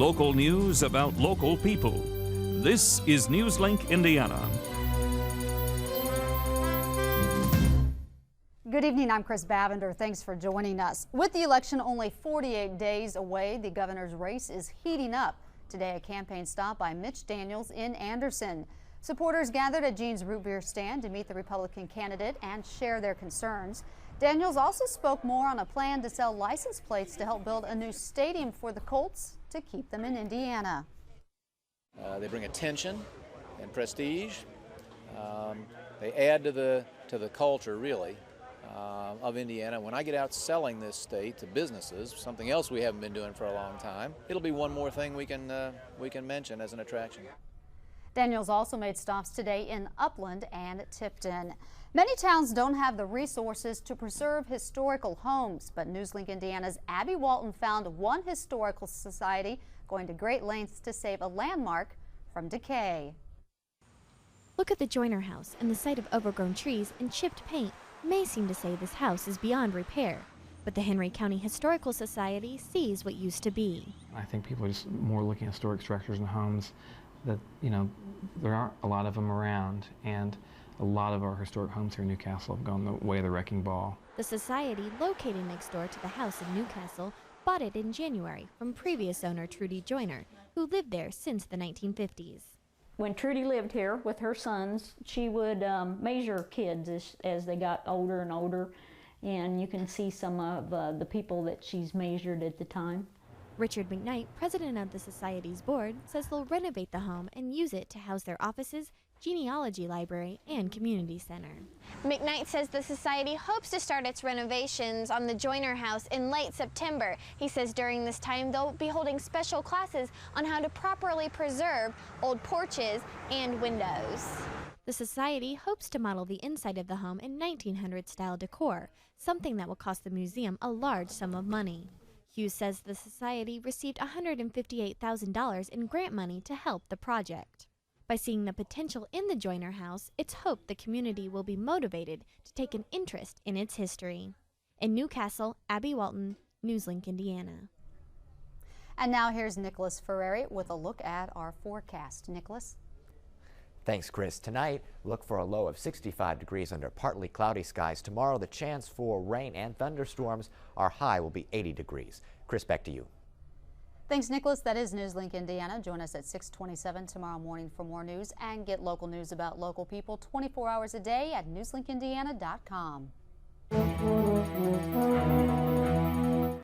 Local news about local people. This is Newslink Indiana. Good evening, I'm Chris Bavender. Thanks for joining us. With the election only 48 days away, the governor's race is heating up. Today, a campaign stop by Mitch Daniels in Anderson. Supporters gathered at Gene's root beer stand to meet the Republican candidate and share their concerns. Daniels also spoke more on a plan to sell license plates to help build a new stadium for the Colts to keep them in Indiana. They bring attention and prestige. They add to the culture, really, of Indiana. When I get out selling this state to businesses, something else we haven't been doing for a long time, it'll be one more thing we can mention as an attraction. Daniels also made stops today in Upland and Tipton. Many towns don't have the resources to preserve historical homes, but Newslink Indiana's Abby Walton found one historical society going to great lengths to save a landmark from decay. Look at the Joyner house, and the sight of overgrown trees and chipped paint may seem to say this house is beyond repair. But the Henry County Historical Society sees what used to be. I think people are just more looking at historic structures and homes that, there aren't a lot of them around, and a lot of our historic homes here in Newcastle have gone the way of the wrecking ball. The society, located next door to the house in Newcastle, bought it in January from previous owner Trudy Joyner, who lived there since the 1950s. When Trudy lived here with her sons, she would measure kids as they got older and older, and you can see some of the people that she's measured at the time. Richard McKnight, president of the Society's board, says they'll renovate the home and use it to house their offices, genealogy library, and community center. McKnight says the Society hopes to start its renovations on the Joyner house in late September. He says during this time they'll be holding special classes on how to properly preserve old porches and windows. The Society hopes to model the inside of the home in 1900s-style decor, something that will cost the museum a large sum of money. Hughes says the Society received $158,000 in grant money to help the project. By seeing the potential in the Joyner house, it's hoped the community will be motivated to take an interest in its history. In Newcastle, Abby Walton, Newslink, Indiana. And now here's Nicholas Ferreri with a look at our forecast. Nicholas? Thanks, Chris. Tonight, look for a low of 65 degrees under partly cloudy skies. Tomorrow, the chance for rain and thunderstorms. Our high will be 80 degrees. Chris, back to you. Thanks, Nicholas. That is Newslink Indiana. Join us at 6:27 tomorrow morning for more news and get local news about local people 24 hours a day at newslinkindiana.com.